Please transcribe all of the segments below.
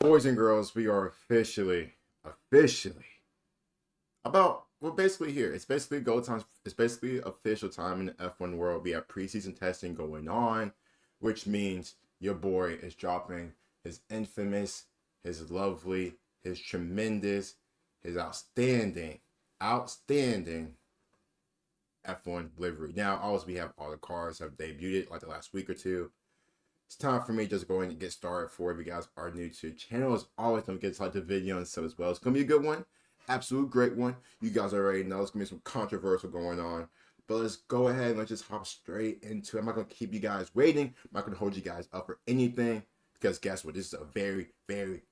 Boys and girls, we are officially about we're basically here. It's basically go time. It's basically official time in the F1 world. We have preseason testing going on, which means your boy is dropping his infamous, his lovely, his tremendous, his outstanding F1 livery. Now, always we have all the cars have debuted like the last week or two. It's time for me just going to get started. For if you guys are new to the channel, as always, don't get to like the video and stuff as well. It's gonna be a good one, absolute great one. You guys already know it's gonna be some controversial going on, but let's go ahead and let's just hop straight into it. I'm not gonna keep you guys waiting. I'm not gonna hold you guys up for anything because guess what? This is a very big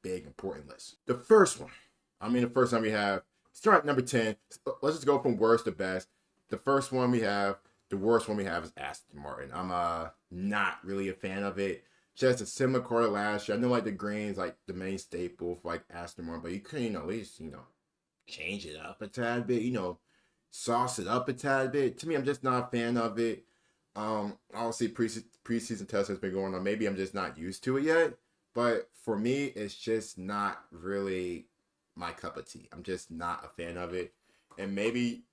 important list. The first time we have start at number 10. Let's just go from worst to best. The first one we have the worst one we have is Aston Martin. I'm not really a fan of it. Just a similar car to last year. I know like the green's like the main staple for like Aston Martin, but you couldn't at least change it up a tad bit. Sauce it up a tad bit. To me, I'm just not a fan of it. Obviously preseason test has been going on. Maybe I'm just not used to it yet. But for me, it's just not really my cup of tea. I'm just not a fan of it. And maybe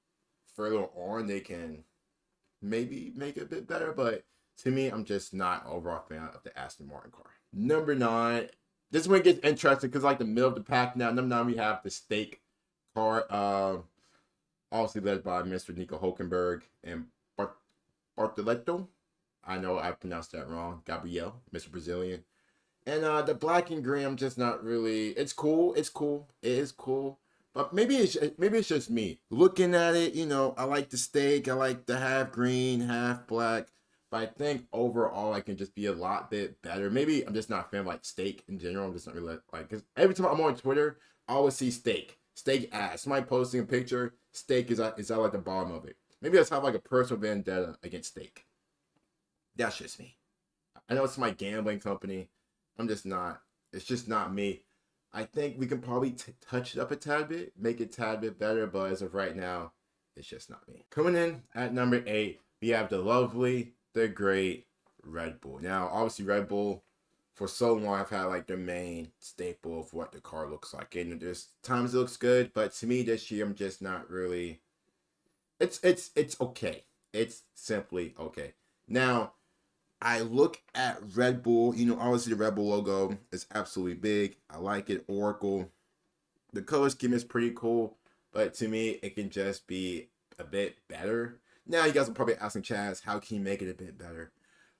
further on they can maybe make it a bit better, but to me, I'm just not overall fan of the Aston Martin car. Number 9, this one gets interesting because like the middle of the pack now. Number 9, we have the Steak car, obviously led by Mr. Nico Hulkenberg and Bartoletto. I know I pronounced that wrong. Gabriel, Mr. Brazilian. And the black and green, I'm just not really. It's cool. It's cool. It is cool. But maybe it's just me looking at it. I like the steak. I like the half green, half black. But I think overall, I can just be a lot bit better. Maybe I'm just not a fan of like steak in general. I'm just not really like because every time I'm on Twitter, I always see steak ass. Somebody posting a picture, steak is out like the bottom of it. Maybe I just have like a personal vendetta against steak. That's just me. I know it's my gambling company. I'm just not. It's just not me. I think we can probably touch it up a tad bit, make it a tad bit better, but as of right now, it's just not me. Coming in at number 8, we have the lovely, the great Red Bull. Now, obviously, Red Bull, for so long, I've had like their main staple of what the car looks like. And there's times it looks good, but to me this year, I'm just not really. It's okay. It's simply okay. Now, I look at Red Bull, obviously the Red Bull logo is absolutely big. I like it. Oracle. The color scheme is pretty cool, but to me, it can just be a bit better. Now, you guys are probably asking Chaz, how can you make it a bit better?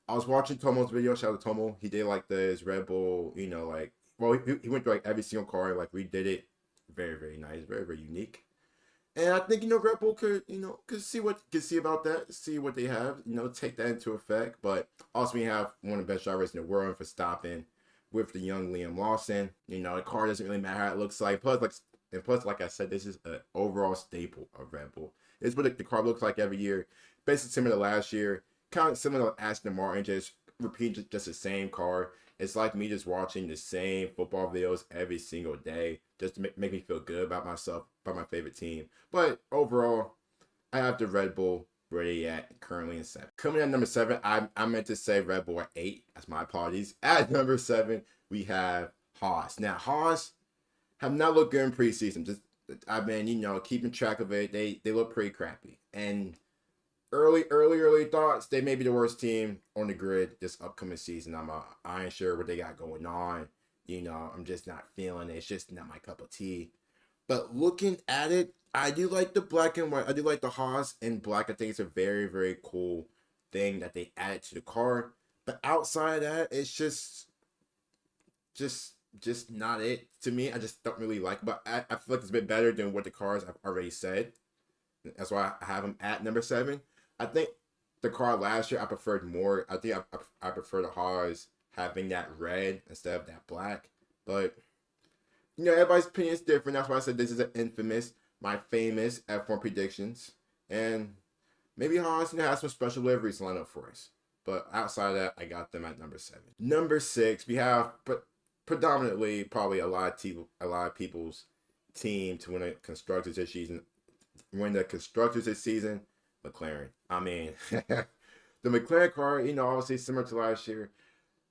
I was watching Tomo's video. Shout out to Tomo. He did like this Red Bull, he went through like every single car and like redid it. Very nice. Very unique. And I think Red Bull could see about that, see what they have, take that into effect. But also we have one of the best drivers in the world for stopping with the young Liam Lawson. The car doesn't really matter how it looks like. Plus, like I said, this is an overall staple of Red Bull. It's what the car looks like every year. Basically similar to last year, kind of similar to Aston Martin, just repeat just the same car. It's like me just watching the same football videos every single day just to make me feel good about myself, about my favorite team. But overall, I have the Red Bull where they at currently in 7. Coming at number 7, I meant to say Red Bull at 8. That's my apologies. At number 7, we have Haas. Now, Haas have not looked good in preseason. I've been, keeping track of it. They look pretty crappy. And early thoughts, they may be the worst team on the grid this upcoming season. I ain't sure what they got going on. I'm just not feeling it. It's just not my cup of tea. But looking at it, I do like the black and white. I do like the Haas in black. I think it's a very cool thing that they added to the car. But outside of that, it's just not it to me. I just don't really like it. But I feel like it's a bit better than what the cars I've already said. That's why I have them at number 7. I think the car last year I preferred more. I think I prefer the Haas having that red instead of that black. But everybody's opinion is different. That's why I said this is my famous F1 predictions. And maybe Haas has some special liveries lined up for us. But outside of that, I got them at number 7. Number 6, we have predominantly probably a lot of people's team to win a constructors this season. McLaren. I mean, the McLaren car, obviously similar to last year.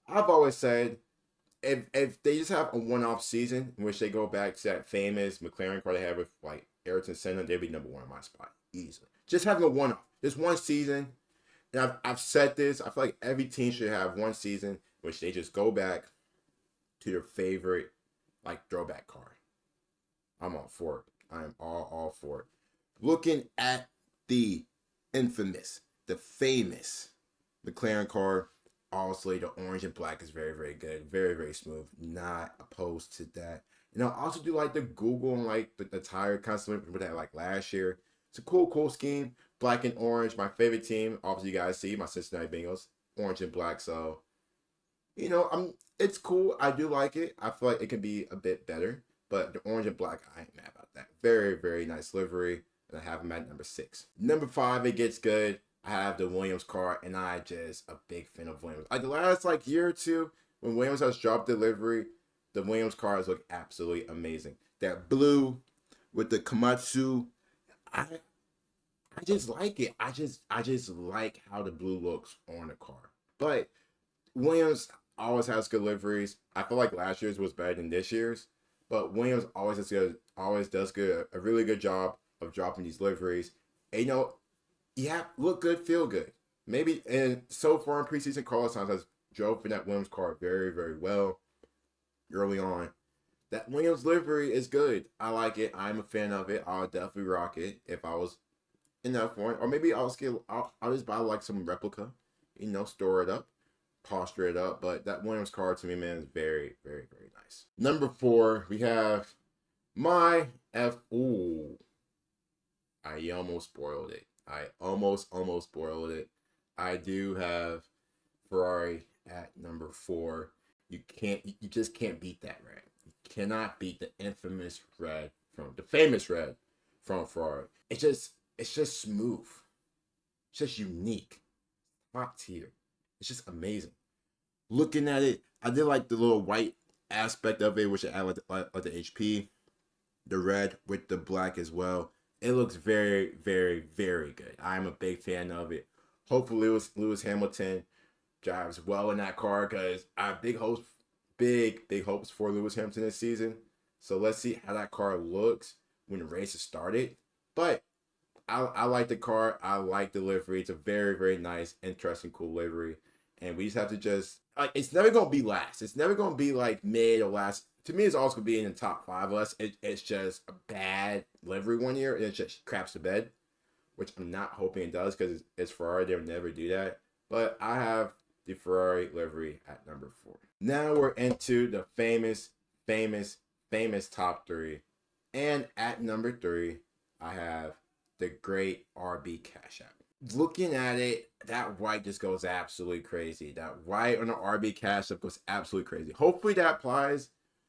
I've always said if they just have a one-off season in which they go back to that famous McLaren car they had with like Ayrton Senna, they'd be number one in my spot easily. Just having a one-off, just one season, and I've said this. I feel like every team should have one season in which they just go back to their favorite like throwback car. I'm all for it. I am all for it. Looking at the infamous, the famous McLaren car, obviously the orange and black is very, very good. Very, very smooth. Not opposed to that. And I also do like the Google and like the tire constant with that like last year. It's a cool scheme. Black and orange, my favorite team. Obviously, you guys see my Cincinnati Bengals, orange and black. So, it's cool. I do like it. I feel like it can be a bit better. But the orange and black, I ain't mad about that. Very, very nice livery. And I have them at number 6. Number 5, it gets good. I have the Williams car, and I just a big fan of Williams. Like the last year or two, when Williams has dropped the livery, the Williams cars look absolutely amazing. That blue with the Komatsu, I just like it. I just like how the blue looks on the car. But Williams always has good liveries. I feel like last year's was better than this year's. But Williams always does a really good job of dropping these liveries. And look good, feel good. Maybe, and so far in preseason, Carlos Sainz has drove in that Williams car very, very well early on. That Williams livery is good. I like it. I'm a fan of it. I'll definitely rock it if I was in that point. Or maybe I'll just buy like some replica, store it up, posture it up. But that Williams car to me, man, is very, very, very nice. Number 4, we have my Ooh, I almost spoiled it. I almost spoiled it. I do have Ferrari at number 4. You just can't beat that red. You cannot beat the famous red from Ferrari. It's just smooth. It's just unique. Top tier. It's just amazing. Looking at it, I did like the little white aspect of it, which I add like the HP, the red with the black as well. It looks very, very, very good. I'm a big fan of it. Hopefully, Lewis Hamilton drives well in that car because I have big hopes for Lewis Hamilton this season. So let's see how that car looks when the race is started. But I like the car. I like the livery. It's a very, very nice, interesting, cool livery. And we just have to it's never going to be last. It's never going to be like mid or last. To me, it's also going to be in the top 5 of us. It's just a bad livery one year, and it just craps the bed, which I'm not hoping it does because it's Ferrari. They would never do that. But I have the Ferrari livery at number 4. Now we're into the famous top 3. And at number 3, I have the great RB Cash App. Looking at it, that white just goes absolutely crazy. That white on the RB Cash App goes absolutely crazy. Hopefully that applies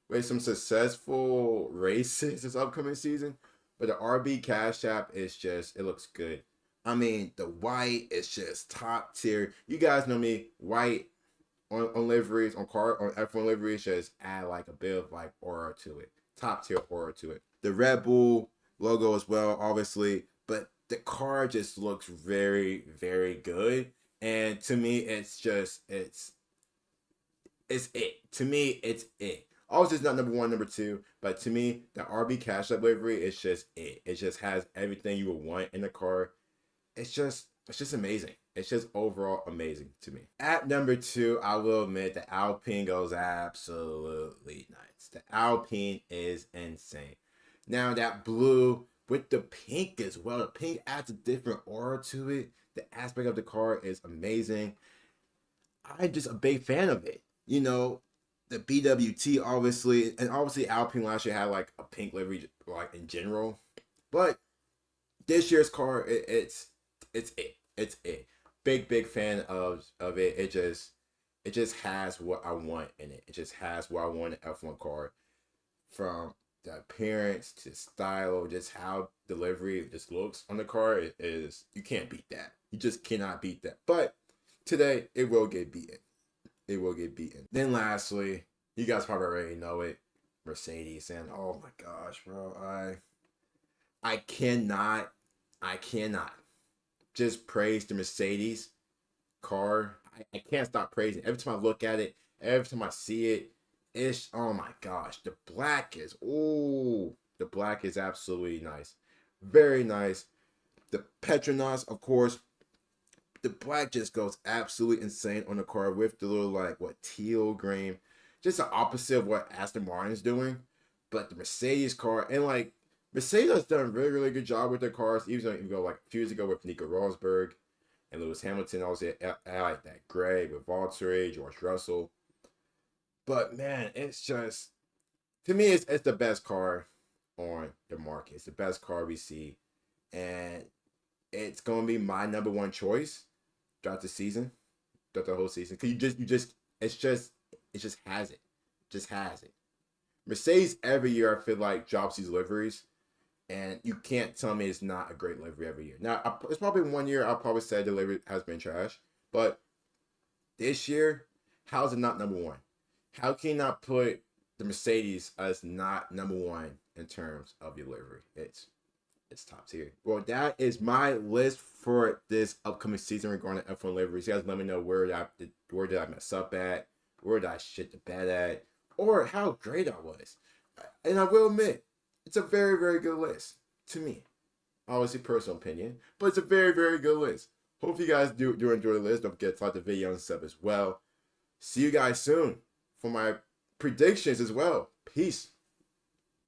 with some successful races this upcoming season. But the RB Cash App is it looks good. I mean, the white is just top tier. You guys know me, white on liveries, on F1 liveries, just add like a bit of like aura to it. Top tier aura to it. The Red Bull logo as well, obviously. But the car just looks very, very good. And to me, it's it. To me, it's it. Obviously, it's not number 1, number 2, but to me, the RB Cash App livery is just it. It just has everything you would want in the car. It's just amazing. It's just overall amazing to me. At number 2, I will admit the Alpine goes absolutely nuts. The Alpine is insane. Now that blue with the pink as well. The pink adds a different aura to it. The aspect of the car is amazing. I'm just a big fan of it. The BWT obviously, and obviously Alpine last year had like a pink livery like in general. But this year's car, it's it. Big fan of it. It just has what I want in it. It just has what I want in an F1 car. From the appearance to style, just how delivery just looks on the car is you can't beat that. You just cannot beat that. But today it will get beaten. It will get beaten. Then lastly, you guys probably already know it, Mercedes. And oh my gosh, bro, I cannot just praise the Mercedes car. I can't stop praising. Every time I look at it, every time I see it, It's, oh my gosh, the black is absolutely nice. Very nice. The Petronas, of course, the black just goes absolutely insane on the car with the little like what teal green, just the opposite of what Aston Martin's doing. But the Mercedes car and like Mercedes has done a really really good job with their cars. Even though you go like a few years ago with Nico Rosberg and Lewis Hamilton, obviously I like that gray with Valtteri, George Russell. But man, it's just to me it's the best car on the market. It's the best car we see, and it's gonna be my number one choice throughout the season, throughout the whole season. Cause it just has it, just has it. Mercedes every year I feel like drops these liveries, and you can't tell me it's not a great livery every year. Now it's probably 1 year I'll probably say the livery has been trash, but this year, how is it not number one? How can you not put the Mercedes as not number one in terms of your livery? It's top tier. Well, that is my list for this upcoming season regarding F1 liveries. You guys let me know where did I mess up at, where did I shit the bed at, or how great I was. And I will admit, it's a very, very good list to me. Obviously, personal opinion, but it's a very, very good list. Hope you guys do enjoy the list. Don't forget to like the video and sub as well. See you guys soon for my predictions as well. Peace.